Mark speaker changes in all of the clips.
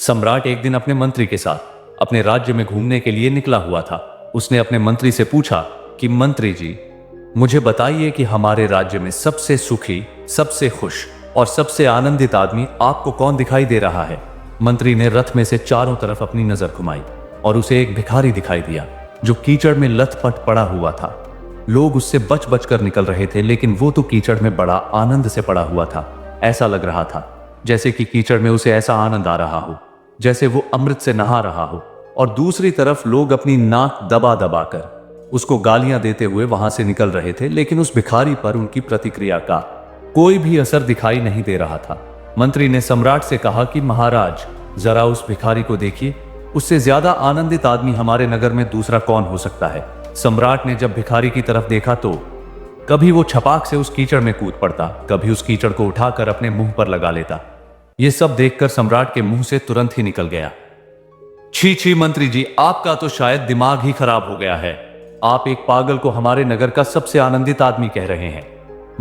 Speaker 1: सम्राट एक दिन अपने मंत्री के साथ अपने राज्य में घूमने के लिए निकला हुआ था। उसने अपने मंत्री से पूछा कि मंत्री जी, मुझे बताइए कि हमारे राज्य में सबसे सुखी, सबसे खुश और सबसे आनंदित आदमी आपको कौन दिखाई दे रहा है। मंत्री ने रथ में से चारों तरफ अपनी नजर घुमाई और उसे एक भिखारी दिखाई दिया जो कीचड़ में लथपथ पड़ा हुआ था। लोग उससे बच बच कर निकल रहे थे, लेकिन वो तो कीचड़ में बड़ा आनंद से पड़ा हुआ था। ऐसा लग रहा था जैसे कि कीचड़ में उसे ऐसा आनंद आ रहा हो जैसे वो अमृत से नहा रहा हो। और दूसरी तरफ लोग अपनी नाक दबा दबा कर उसको गालियां देते हुए वहां से निकल रहे थे, लेकिन उस भिखारी पर उनकी प्रतिक्रिया का कोई भी असर दिखाई नहीं दे रहा था। मंत्री ने सम्राट से कहा कि महाराज, जरा उस भिखारी को देखिए, उससे ज्यादा आनंदित आदमी हमारे नगर में दूसरा कौन हो सकता है। सम्राट ने जब भिखारी की तरफ देखा तो कभी वो छपाक से उस कीचड़ में कूद पड़ता, कभी उस कीचड़ को उठाकर अपने मुंह पर लगा लेता। ये सब देखकर सम्राट के मुंह से तुरंत ही निकल गया, छी छी मंत्री जी, आपका तो शायद दिमाग ही खराब हो गया है। आप एक पागल को हमारे नगर का सबसे आनंदित आदमी कह रहे हैं।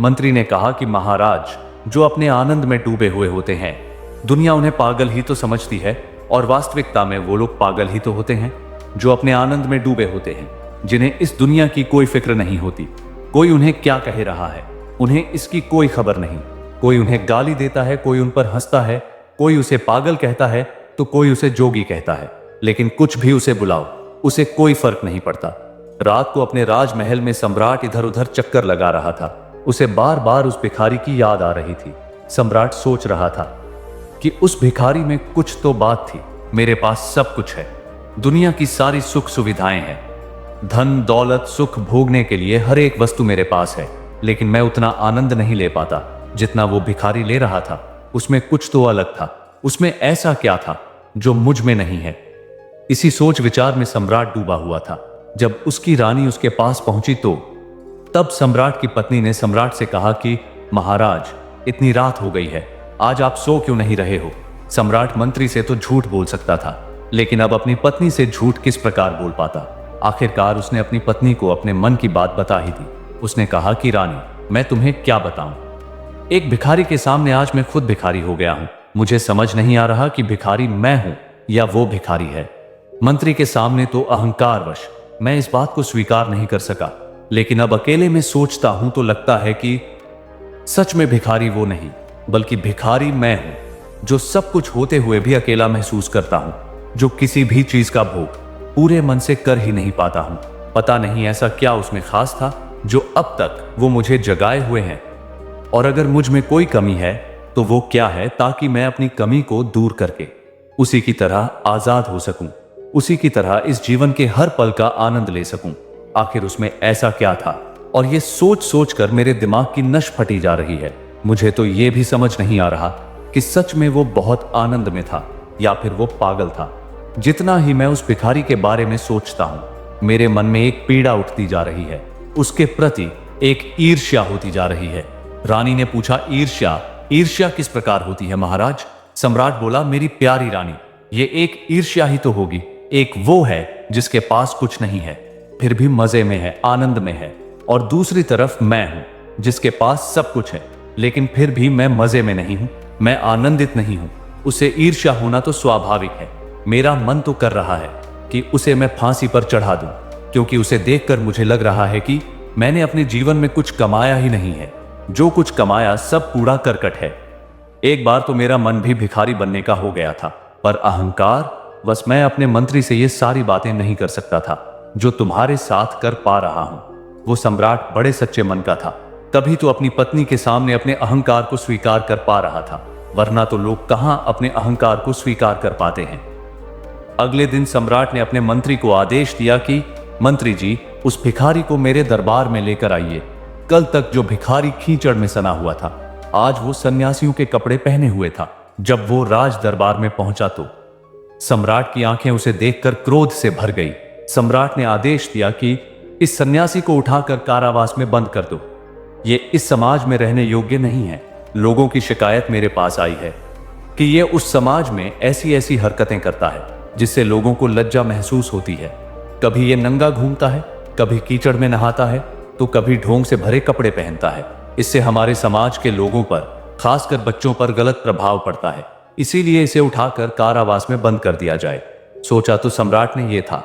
Speaker 1: मंत्री ने कहा कि महाराज, जो अपने आनंद में डूबे हुए होते हैं, दुनिया उन्हें पागल ही तो समझती है, और वास्तविकता में वो लोग पागल ही तो होते हैं जो अपने आनंद में डूबे होते हैं, जिन्हें इस दुनिया की कोई फिक्र नहीं होती। कोई उन्हें क्या कह रहा है, उन्हें इसकी कोई खबर नहीं। कोई उन्हें गाली देता है, कोई उन पर हंसता है, कोई उसे पागल कहता है तो कोई उसे जोगी कहता है, लेकिन कुछ भी उसे बुलाओ, उसे कोई फर्क नहीं पड़ता। रात को अपने राजमहल में सम्राट इधर उधर चक्कर लगा रहा था। उसे बार बार उस भिखारी की याद आ रही थी। सम्राट सोच रहा था कि उस भिखारी में कुछ तो बात थी। मेरे पास सब कुछ है, दुनिया की सारी सुख सुविधाएं हैं, धन दौलत सुख भोगने के लिए हर एक वस्तु मेरे पास है, लेकिन मैं उतना आनंद नहीं ले पाता जितना वो भिखारी ले रहा था। उसमें कुछ तो अलग था। उसमें ऐसा क्या था जो मुझ में नहीं है। इसी सोच विचार में सम्राट डूबा हुआ था। जब उसकी रानी उसके पास पहुंची तो तब सम्राट की पत्नी ने सम्राट से कहा कि महाराज, इतनी रात हो गई है, आज आप सो क्यों नहीं रहे हो। सम्राट मंत्री से तो झूठ बोल सकता था, लेकिन अब अपनी पत्नी से झूठ किस प्रकार बोल पाता। आखिरकार उसने अपनी पत्नी को अपने मन की बात बता ही दी। उसने कहा कि रानी, मैं तुम्हें क्या बताऊं, एक भिखारी के सामने आज मैं खुद भिखारी हो गया हूं। मुझे समझ नहीं आ रहा कि भिखारी मैं हूं या वो भिखारी है। मंत्री के सामने तो अहंकारवश मैं इस बात को स्वीकार नहीं कर सका, लेकिन अब अकेले में सोचता हूं तो लगता है कि सच में भिखारी वो नहीं, बल्कि भिखारी मैं हूं, जो सब कुछ होते हुए भी अकेला महसूस करता हूं, जो किसी भी चीज का भोग पूरे मन से कर ही नहीं पाता हूं। पता नहीं ऐसा क्या उसमें खास था जो अब तक वो मुझे जगाए हुए हैं, और अगर मुझ में कोई कमी है तो वो क्या है, ताकि मैं अपनी कमी को दूर करके उसी की तरह आजाद हो सकूं, उसी की तरह इस जीवन के हर पल का आनंद ले सकूं। आखिर उसमें ऐसा क्या था। और ये सोच सोच कर मेरे दिमाग की नस फटी जा रही है। मुझे तो ये भी समझ नहीं आ रहा कि सच में वो बहुत आनंद में था या फिर वो पागल था। जितना ही मैं उस भिखारी के बारे में सोचता हूं, मेरे मन में एक पीड़ा उठती जा रही है, उसके प्रति एक ईर्ष्या होती जा रही है। रानी ने पूछा, ईर्ष्या? ईर्ष्या किस प्रकार होती है महाराज? सम्राट बोला, मेरी प्यारी रानी, ये एक ईर्ष्या ही तो होगी। एक वो है जिसके पास कुछ नहीं है, फिर भी मजे में है, आनंद में है, और दूसरी तरफ मैं हूं जिसके पास सब कुछ है, लेकिन फिर भी मैं मजे में नहीं हूं, मैं आनंदित नहीं हूं। उसे ईर्ष्या होना तो स्वाभाविक है। मेरा मन तो कर रहा है कि उसे मैं फांसी पर चढ़ा दूं, क्योंकि उसे देखकर मुझे लग रहा है कि मैंने अपने जीवन में कुछ कमाया ही नहीं है। जो कुछ कमाया सब कूड़ा करकट है। एक बार तो मेरा मन भी भिखारी बनने का हो गया था, पर अहंकार बस मैं अपने मंत्री से ये सारी बातें नहीं कर सकता था जो तुम्हारे साथ कर पा रहा हूं। वो सम्राट बड़े सच्चे मन का था, तभी तो अपनी पत्नी के सामने अपने अहंकार को स्वीकार कर पा रहा था, वरना तो लोग कहां अपने अहंकार को स्वीकार कर पाते हैं। अगले दिन सम्राट ने अपने मंत्री को आदेश दिया कि मंत्री जी, उस भिखारी को मेरे दरबार में लेकर आइए। कल तक जो भिखारी कीचड़ में सना हुआ था, आज वो सन्यासियों के कपड़े पहने हुए था। जब वो राज दरबार में पहुंचा तो सम्राट की आंखें उसे देखकर क्रोध से भर गई। सम्राट ने आदेश दिया कि इस सन्यासी को उठाकर कारावास में बंद कर दो। ये इस समाज में रहने योग्य नहीं है। लोगों की शिकायत मेरे पास आई है कि ये उस समाज में ऐसी ऐसी हरकतें करता है जिससे लोगों को लज्जा महसूस होती है। कभी ये नंगा घूमता है, कभी कीचड़ में नहाता है, तो कभी ढोंग से भरे कपड़े पहनता है। इससे हमारे समाज के लोगों पर, खासकर बच्चों पर गलत प्रभाव पड़ता है। इसीलिए इसे उठाकर कारावास में बंद कर दिया जाए। सोचा तो सम्राट ने यह था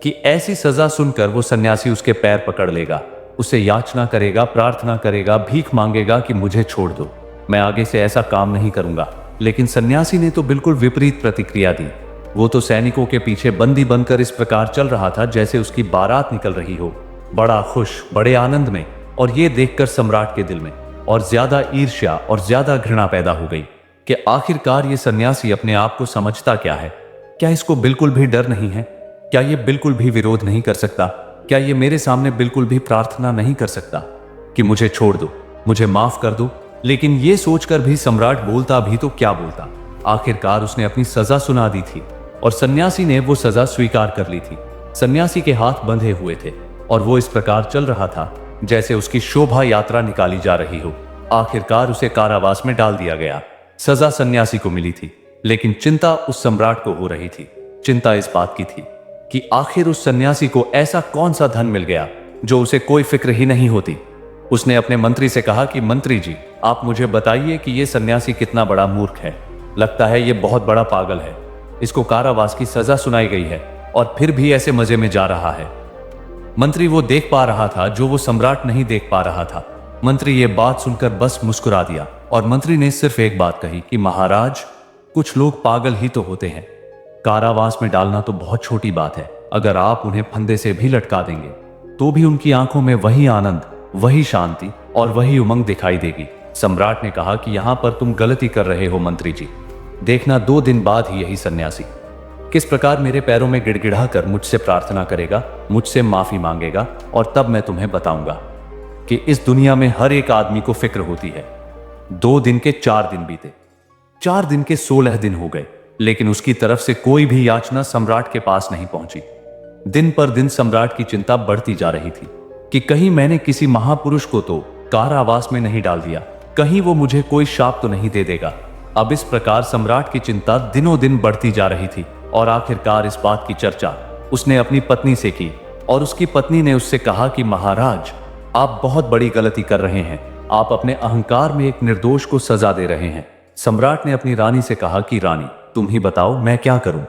Speaker 1: कि ऐसी सजा सुनकर वो सन्यासी उसके पैर पकड़ लेगा, उसे याचना करेगा, प्रार्थना करेगा, भीख मांगेगा कि मुझे छोड़ दो, मैं आगे से ऐसा काम नहीं करूंगा। लेकिन सन्यासी ने तो बिल्कुल विपरीत प्रतिक्रिया दी। वो तो सैनिकों के पीछे बंदी बनकर इस प्रकार चल रहा था जैसे उसकी बारात निकल रही हो, बड़ा खुश, बड़े आनंद में। और ये देखकर सम्राट के दिल में और ज्यादा ईर्ष्या और ज्यादा घृणा पैदा हो गई कि आखिरकार ये सन्यासी अपने आप को समझता क्या है? क्या इसको बिल्कुल भी डर नहीं है? क्या ये बिल्कुल भी विरोध नहीं कर सकता? क्या ये मेरे सामने बिल्कुल भी प्रार्थना नहीं कर सकता कि मुझे छोड़ दो, मुझे माफ कर दो? लेकिन ये सोचकर भी सम्राट बोलता भी तो क्या बोलता। आखिरकार उसने अपनी सजा सुना दी थी और सन्यासी ने वो सजा स्वीकार कर ली थी। सन्यासी के हाथ बंधे हुए थे और वो इस प्रकार चल रहा था जैसे उसकी शोभा यात्रा निकाली जा रही हो। आखिरकार उसे कारावास में डाल दिया गया। सजा सन्यासी को मिली थी, लेकिन चिंता उस सम्राट को हो रही थी। चिंता इस बात की थी कि आखिर उस सन्यासी को ऐसा कौन सा धन मिल गया जो उसे कोई फिक्र ही नहीं होती। उसने अपने मंत्री से कहा कि मंत्री जी, आप मुझे बताइए कि ये सन्यासी कितना बड़ा मूर्ख है। लगता है ये बहुत बड़ा पागल है। इसको कारावास की सजा सुनाई गई है और फिर भी ऐसे मजे में जा रहा है। मंत्री वो देख पा रहा था जो वो सम्राट नहीं देख पा रहा था। मंत्री ये बात सुनकर बस मुस्कुरा दिया और मंत्री ने सिर्फ एक बात कही कि महाराज, कुछ लोग पागल ही तो होते हैं। कारावास में डालना तो बहुत छोटी बात है। अगर आप उन्हें फंदे से भी लटका देंगे तो भी उनकी आंखों में वही आनंद, वही शांति और वही उमंग दिखाई देगी। सम्राट ने कहा कि यहां पर तुम गलती कर रहे हो मंत्री जी। देखना 2 दिन बाद ही यही सन्यासी किस प्रकार मेरे पैरों में गिड़गिड़ा कर मुझसे प्रार्थना करेगा, मुझसे माफी मांगेगा, और तब मैं तुम्हें बताऊंगा कि इस दुनिया में हर एक आदमी को फिक्र होती है। 2 दिन के 4 दिन बीते, 4 दिन के 16 दिन हो गए, लेकिन उसकी तरफ से कोई भी याचना सम्राट के पास नहीं पहुंची। दिन पर दिन सम्राट की चिंता बढ़ती जा रही थी कि कहीं मैंने किसी महापुरुष को तो कारावास में नहीं डाल दिया, कहीं वो मुझे कोई शाप तो नहीं दे देगा। अब इस प्रकार सम्राट की चिंता दिनों दिन बढ़ती जा रही थी और आखिरकार इस बात की चर्चा उसने अपनी पत्नी से की और उसकी पत्नी ने उससे कहा कि महाराज, आप बहुत बड़ी गलती कर रहे हैं। आप अपने अहंकार में एक निर्दोष को सजा दे रहे हैं। सम्राट ने अपनी रानी से कहा कि रानी, तुम ही बताओ मैं क्या करूं?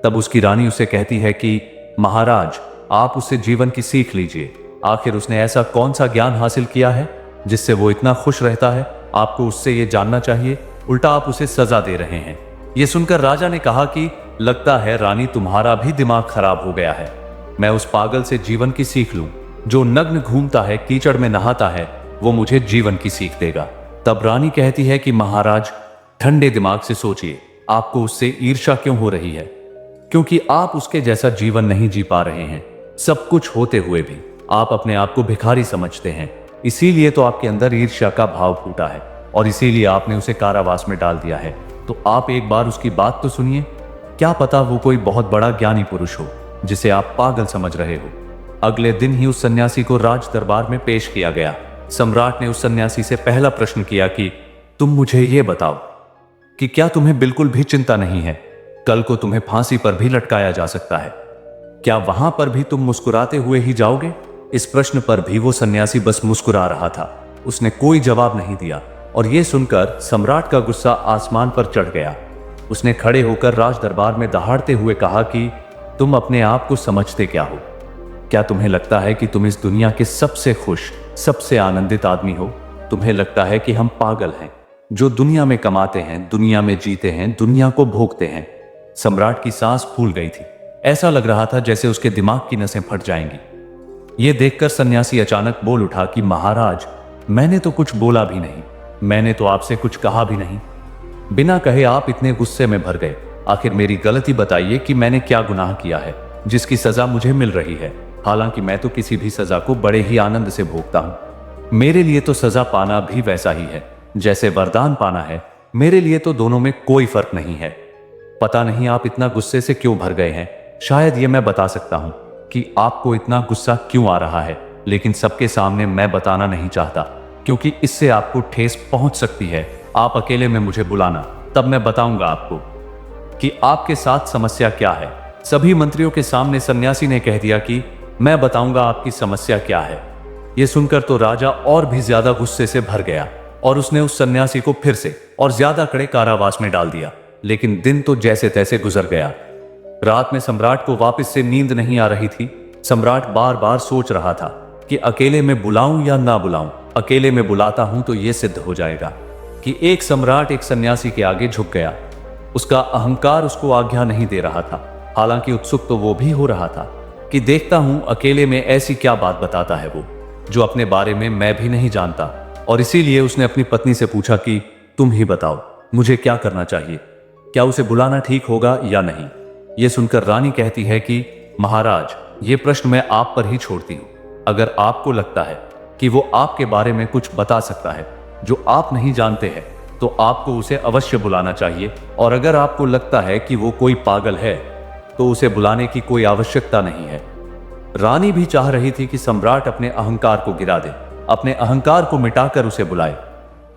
Speaker 1: तब उसकी रानी उसे कहती है कि महाराज, आप उससे जीवन की सीख लीजिए। आखिर उसने ऐसा कौन सा ज्ञान हासिल किया है जिससे वो इतना खुश रहता है? आपको उससे ये जानना चाहिए, उल्टा आप उसे सजा दे रहे हैं। ये सुनकर राजा ने कहा कि लगता है रानी, तुम्हारा भी दिमाग खराब हो गया है। मैं उस पागल से जीवन की सीख लूं जो नग्न घूमता है, कीचड़ में नहाता है, वो मुझे जीवन की सीख देगा। तब रानी कहती है कि महाराज, ठंडे दिमाग से सोचिए, आपको उससे ईर्ष्या क्यों हो रही है? क्योंकि आप उसके जैसा जीवन नहीं जी पा रहे हैं। सब कुछ होते हुए भी आप अपने आप को भिखारी समझते हैं। इसीलिए तो आपके अंदर ईर्ष्या का भाव फूटा है और इसीलिए आपने उसे कारावास में डाल दिया है। तो आप एक बार उसकी बात तो सुनिए। क्या पता वो कोई बहुत बड़ा ज्ञानी पुरुष हो जिसे आप पागल समझ रहे हो। अगले दिन ही उस सन्यासी को राज दरबार में पेश किया गया। सम्राट ने उस सन्यासी से पहला प्रश्न किया कि तुम मुझे ये बताओ कि क्या तुम्हें बिल्कुल भी चिंता नहीं है? कल को तुम्हें फांसी पर भी लटकाया जा सकता है। क्या वहां पर भी तुम मुस्कुराते हुए ही जाओगे? इस प्रश्न पर भी वो सन्यासी बस मुस्कुरा रहा था। उसने कोई जवाब नहीं दिया और ये सुनकर सम्राट का गुस्सा आसमान पर चढ़ गया। उसने खड़े होकर राज दरबार में दहाड़ते हुए कहा कि तुम अपने आप को समझते क्या हो? क्या तुम्हें लगता है कि तुम इस दुनिया के सबसे खुश, सबसे आनंदित आदमी हो? तुम्हें लगता है कि हम पागल हैं जो दुनिया में कमाते हैं, दुनिया में जीते हैं, दुनिया को भोगते हैं? सम्राट की सांस फूल गई थी। ऐसा लग रहा था जैसे उसके दिमाग की नसें फट जाएंगी। यह देखकर सन्यासी अचानक बोल उठा कि महाराज, मैंने तो कुछ बोला भी नहीं, मैंने तो आपसे कुछ कहा भी नहीं। बिना कहे आप इतने गुस्से में भर गए। आखिर मेरी गलती बताइए कि मैंने क्या गुनाह किया है जिसकी सजा मुझे मिल रही है। हालांकि मैं तो किसी भी सजा को बड़े ही आनंद से भोगता हूं। मेरे लिए तो सजा पाना भी वैसा ही है जैसे वरदान पाना है। मेरे लिए तो दोनों में कोई फर्क नहीं है। पता नहीं आप इतना गुस्से से क्यों भर गए हैं। शायद ये मैं बता सकता हूं कि आपको इतना गुस्सा क्यों आ रहा है, लेकिन सबके सामने मैं बताना नहीं चाहता क्योंकि इससे आपको ठेस पहुंच सकती है। आप अकेले में मुझे बुलाना, तब मैं बताऊंगा आपको कि आपके साथ समस्या क्या है। सभी मंत्रियों के सामने सन्यासी ने कह दिया कि मैं बताऊंगा आपकी समस्या क्या है। यह सुनकर तो राजा और भी ज्यादा गुस्से से भर गया और उसने उस सन्यासी को फिर से और ज्यादा कड़े कारावास में डाल दिया। लेकिन दिन तो जैसे तैसे गुजर गया। रात में सम्राट को वापस से नींद नहीं आ रही थी। सम्राट बार बार सोच रहा था कि अकेले में बुलाऊं या ना बुलाऊं। अकेले में बुलाता हूं तो यह सिद्ध हो जाएगा कि एक सम्राट एक सन्यासी के आगे झुक गया। उसका अहंकार उसको आज्ञा नहीं दे रहा था। हालांकि उत्सुक तो वो भी हो रहा था कि देखता हूं अकेले में ऐसी क्या बात बताता है वो, जो अपने बारे में मैं भी नहीं जानता। और इसीलिए उसने अपनी पत्नी से पूछा कि तुम ही बताओ, मुझे क्या करना चाहिए? क्या उसे बुलाना ठीक होगा या नहीं? यह सुनकर रानी कहती है कि महाराज, ये प्रश्न मैं आप पर ही छोड़ती हूं। अगर आपको लगता है कि वो आपके बारे में कुछ बता सकता है जो आप नहीं जानते हैं, तो आपको उसे अवश्य बुलाना चाहिए। और अगर आपको लगता है कि वो कोई पागल है, तो उसे बुलाने की कोई आवश्यकता नहीं है। रानी भी चाह रही थी कि सम्राट अपने अहंकार को गिरा दे, अपने अहंकार को मिटाकर उसे बुलाए,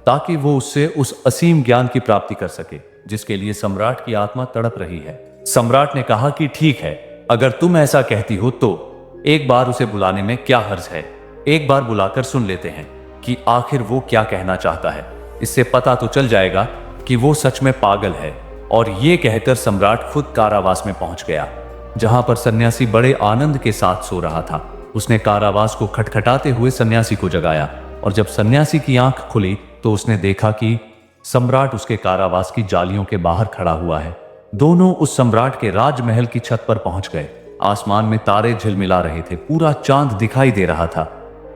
Speaker 1: ताकि वो उससे उस असीम ज्ञान की प्राप्ति कर सके जिसके लिए सम्राट की आत्मा तड़प रही है। सम्राट ने कहा कि ठीक है, अगर तुम ऐसा कहती हो तो एक बार उसे बुलाने में क्या हर्ज है। एक बार बुलाकर सुन लेते हैं कि आखिर वो क्या कहना चाहता है। इससे पता तो चल जाएगा कि वो सच में पागल है। और ये कहकर सम्राट खुद कारावास में पहुंच गया, जहां पर सन्यासी बड़े आनंद के साथ सो रहा था। उसने कारावास को खटखटाते हुए सन्यासी को जगाया, और जब सन्यासी की आंख खुली तो उसने देखा कि सम्राट उसके कारावास की जालियों के बाहर खड़ा हुआ है। दोनों उस सम्राट के राजमहल की छत पर पहुंच गए। आसमान में तारे झिलमिला रहे थे, पूरा चांद दिखाई दे रहा था।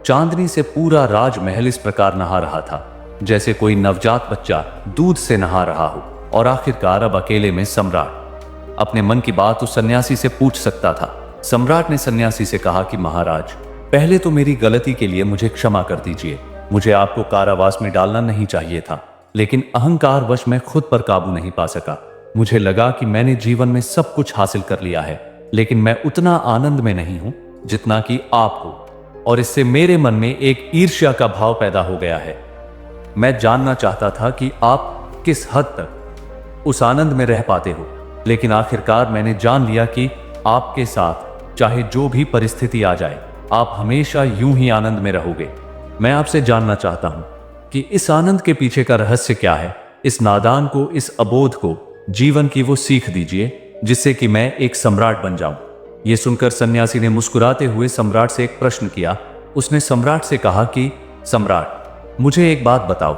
Speaker 1: चांदनी से पूरा राजमहल इस प्रकार नहा रहा था जैसे कोई नवजात बच्चा दूध से नहा रहा हो। और आखिरकार अब अकेले में सम्राट अपने मन की बात उस सन्यासी से पूछ सकता था। सम्राट ने सन्यासी से कहा कि महाराज, पहले तो मेरी गलती के लिए मुझे क्षमा कर दीजिए। मुझे आपको कारावास में डालना नहीं चाहिए था, लेकिन अहंकारवश मैं खुद पर काबू नहीं पा सका। मुझे लगा कि मैंने जीवन में सब कुछ हासिल कर लिया है, लेकिन मैं उतना आनंद में नहीं हूं जितना कि आप हो, और इससे मेरे मन में एक ईर्ष्या का भाव पैदा हो गया है। मैं जानना चाहता था कि आप किस हद तक उस आनंद में रह पाते हो, लेकिन आखिरकार मैंने जान लिया कि आपके साथ चाहे जो भी परिस्थिति आ जाए, आप हमेशा यूं ही आनंद में रहोगे। मैं आपसे जानना चाहता हूं कि इस आनंद के पीछे का रहस्य क्या है। इस नादान को, इस अबोध को जीवन की वो सीख दीजिए जिससे कि मैं एक सम्राट बन जाऊं। यह सुनकर सन्यासी ने मुस्कुराते हुए सम्राट से एक प्रश्न किया। उसने सम्राट से कहा कि सम्राट, मुझे एक बात बताओ,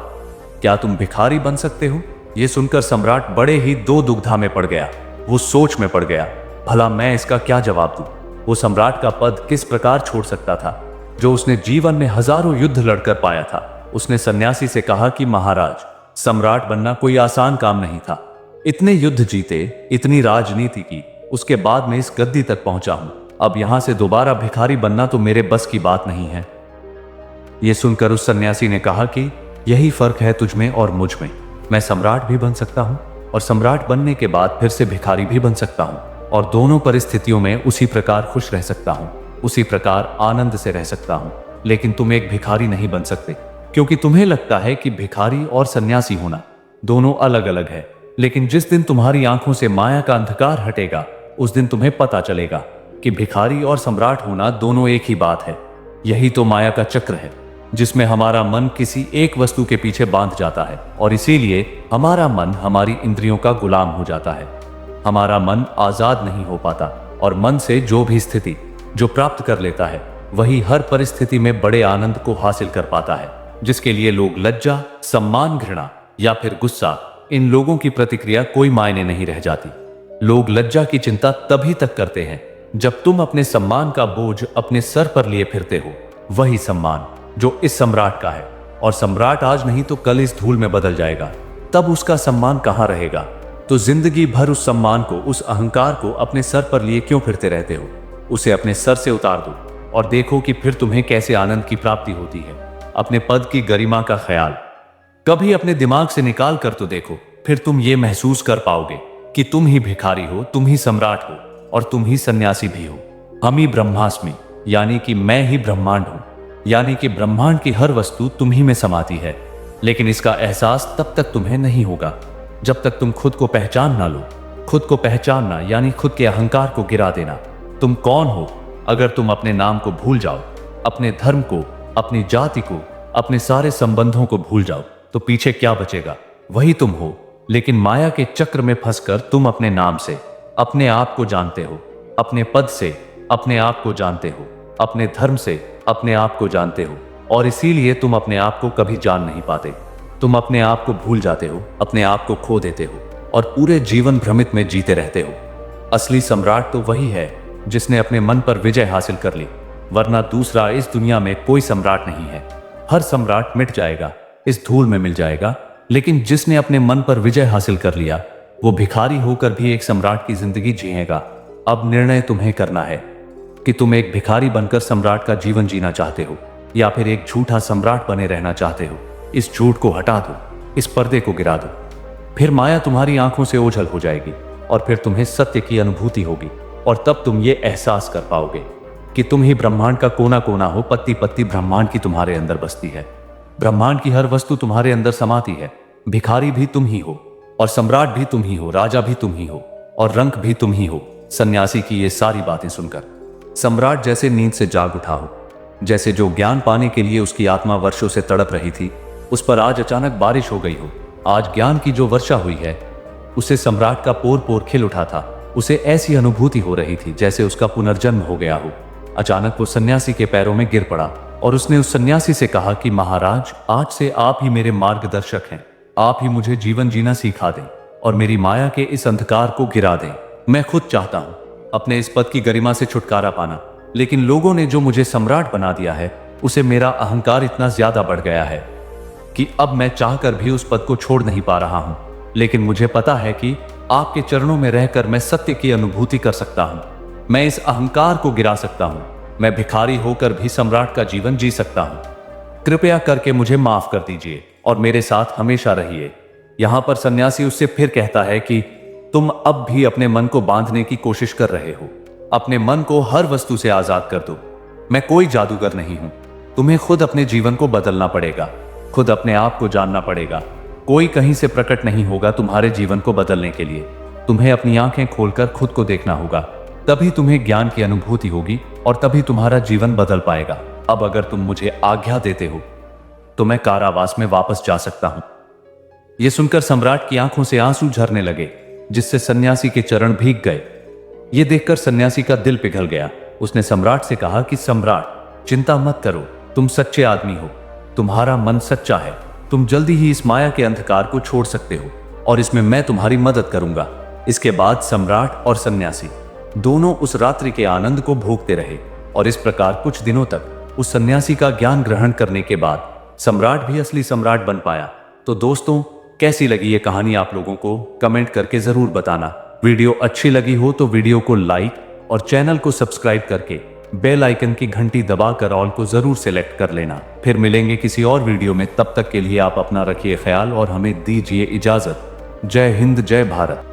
Speaker 1: क्या तुम भिखारी बन सकते हो? यह सुनकर सम्राट बड़े ही दो दुविधा में पड़ गया। वो सोच में पड़ गया, भला मैं इसका क्या जवाब दूं? वो सम्राट का पद किस प्रकार छोड़ सकता था जो उसने जीवन में हजारों युद्ध लड़कर पाया था। उसने सन्यासी से कहा कि महाराज, सम्राट बनना कोई आसान काम नहीं था। इतने युद्ध जीते, इतनी राजनीति की, उसके बाद मैं इस गद्दी तक पहुंचा हूं। अब यहां से दोबारा भिखारी बनना तो मेरे बस की बात नहीं है। यह सुनकर उस सन्यासी ने कहा कि यही फर्क है तुझ में और मुझ में। मैं सम्राट भी बन सकता हूं, और सम्राट बनने के बाद फिर से भिखारी भी बन सकता हूं, और दोनों परिस्थितियों में उसी प्रकार खुश रह सकता हूं, उसी प्रकार आनंद से रह सकता हूं। लेकिन तुम एक भिखारी नहीं बन सकते, क्योंकि तुम्हें लगता है कि भिखारी और सन्यासी होना दोनों अलग अलग है। लेकिन जिस दिन तुम्हारी आंखों से माया का अंधकार हटेगा, उस दिन तुम्हें पता चलेगा कि भिखारी और सम्राट होना दोनों एक ही बात है। यही तो माया का चक्र है, जिसमें हमारा मन किसी एक वस्तु के पीछे बांध जाता है, और इसीलिए हमारा मन हमारी इंद्रियों का गुलाम हो जाता है। हमारा मन आजाद नहीं हो पाता, और मन से जो भी स्थिति जो प्राप्त कर लेता है, वही हर परिस्थिति में बड़े आनंद को हासिल कर पाता है। जिसके लिए लोग लज्जा, सम्मान, घृणा या फिर गुस्सा, इन लोगों की प्रतिक्रिया कोई मायने नहीं रह जाती। लोग लज्जा की चिंता तभी तक करते हैं जब तुम अपने सम्मान का बोझ अपने सर पर लिए फिरते हो। वही सम्मान जो इस सम्राट का है, और सम्राट आज नहीं तो कल इस धूल में बदल जाएगा। तब उसका सम्मान कहां रहेगा? तो जिंदगी भर उस सम्मान को, उस अहंकार को अपने सर पर लिए क्यों फिरते रहते हो? उसे अपने सर से उतार दो और देखो कि फिर तुम्हें कैसे आनंद की प्राप्ति होती है। अपने पद की गरिमा का ख्याल कभी अपने दिमाग से निकाल कर तो देखो, फिर तुम ये महसूस कर पाओगे कि तुम ही भिखारी हो, तुम ही सम्राट हो, और तुम ही सन्यासी भी हो। हम ही ब्रह्मास्मि, यानी कि मैं ही ब्रह्मांड हूं, यानी कि ब्रह्मांड की हर वस्तु तुम ही में समाती है। लेकिन इसका एहसास तब तक तुम्हें नहीं होगा जब तक तुम खुद को पहचान ना लो। खुद को पहचानना यानी खुद के अहंकार को गिरा देना। तुम कौन हो? अगर तुम अपने नाम को भूल जाओ, अपने धर्म को, अपनी जाति को, अपने सारे संबंधों को भूल जाओ, तो पीछे क्या बचेगा? वही तुम हो लेकिन माया के चक्र में फंसकर तुम अपने नाम से अपने आप को जानते हो, अपने पद से अपने आप को जानते हो, अपने धर्म से अपने आप को जानते हो, और इसीलिए तुम अपने आप को कभी जान नहीं पाते। तुम अपने आप को भूल जाते हो, अपने आप को खो देते हो और पूरे जीवन भ्रमित में जीते रहते हो। असली सम्राट तो वही है जिसने अपने मन पर विजय हासिल कर ली, वरना दूसरा इस दुनिया में कोई सम्राट नहीं है। हर सम्राट मिट जाएगा, इस धूल में मिल जाएगा, लेकिन जिसने अपने मन पर विजय हासिल कर लिया वो भिखारी होकर भी एक सम्राट की जिंदगी जिएगा। अब निर्णय तुम्हें करना है कि तुम एक भिखारी बनकर सम्राट का जीवन जीना चाहते हो या फिर एक झूठा सम्राट बने रहना चाहते हो। इस झूठ को हटा दो, इस पर्दे को गिरा दो, फिर माया तुम्हारी आंखों से ओझल हो जाएगी और फिर तुम्हें सत्य की अनुभूति होगी और तब तुम ये एहसास कर पाओगे कि तुम ही ब्रह्मांड का कोना कोना हो, पत्ती पत्ती ब्रह्मांड की तुम्हारे अंदर बसती है। ब्रह्मांड की हर वस्तु तुम्हारे अंदर समाती है। भिखारी भी तुम ही हो और सम्राट भी तुम ही हो, राजा भी तुम ही हो और रंक भी तुम ही हो। सन्यासी की ये सारी बातें सुनकर सम्राट जैसे नींद से जाग उठा हो, जैसे जो ज्ञान पाने के लिए उसकी आत्मा वर्षों से तड़प रही थी उस पर आज अचानक बारिश हो गई हो। आज ज्ञान की जो वर्षा हुई है उसे सम्राट का पोर पोर खिल उठा था। उसे ऐसी अनुभूति हो रही थी जैसे उसका पुनर्जन्म हो गया हो। अचानक वो सन्यासी के पैरों में गिर पड़ा और उसने उस सन्यासी से कहा कि महाराज, आज से आप ही मेरे मार्गदर्शक हैं। आप ही मुझे जीवन जीना सिखा दें और मेरी माया के इस अंधकार को गिरा दें। मैं खुद चाहता हूं अपने इस पद की गरिमा से छुटकारा पाना, लेकिन लोगों ने जो मुझे सम्राट बना दिया है उसे मेरा अहंकार इतना ज्यादा बढ़ गया है कि अब मैं चाहकर भी उस पद को छोड़ नहीं पा रहा हूं। लेकिन मुझे पता है कि आपके चरणों में रहकर मैं सत्य की अनुभूति कर सकता हूं। मैं इस अहंकार को गिरा सकता हूं। मैं भिखारी होकर भी सम्राट का जीवन जी सकता हूं। कृपया करके मुझे माफ कर दीजिए और मेरे साथ हमेशा रहिए। यहां पर सन्यासी उससे फिर कहता है कि तुम अब भी अपने मन को बांधने की कोशिश कर रहे हो। अपने मन को हर वस्तु से आजाद कर दो। मैं कोई जादूगर नहीं हूं। तुम्हें खुद अपने जीवन को बदलना पड़ेगा, खुद अपने आप को जानना पड़ेगा। कोई कहीं से प्रकट नहीं होगा तुम्हारे जीवन को बदलने के लिए। तुम्हें अपनी आंखें खोलकर खुद को देखना होगा, तभी तुम्हें ज्ञान की अनुभूति होगी और तभी तुम्हारा जीवन बदल पाएगा। अब अगर तुम मुझे आज्ञा देते हो तो मैं कारावास में वापस जा सकता हूं। यह सुनकर सम्राट की आंखों से आंसू झरने लगे, जिससे सन्यासी के चरण भीग गए। यह देखकर सन्यासी का दिल पिघल गया। उसने सम्राट से कहा कि सम्राट, चिंता मत करो, तुम सच्चे आदमी हो, तुम्हारा मन सच्चा है। तुम जल्दी ही इस माया के अंधकार को छोड़ सकते हो और इसमें मैं तुम्हारी मदद करूंगा। इसके बाद सम्राट और सन्यासी दोनों उस रात्रि के आनंद को भोगते रहे और इस प्रकार कुछ दिनों तक उस सन्यासी का ज्ञान ग्रहण करने के बाद सम्राट भी असली सम्राट बन पाया। तो दोस्तों, कैसी लगी ये कहानी आप लोगों को कमेंट करके जरूर बताना। वीडियो अच्छी लगी हो तो वीडियो को लाइक और चैनल को सब्सक्राइब करके बेल आइकन की घंटी दबाकर ऑल को जरूर सेलेक्ट कर लेना। फिर मिलेंगे किसी और वीडियो में, तब तक के लिए आप अपना रखिए ख्याल और हमें दीजिए इजाजत। जय हिंद, जय भारत।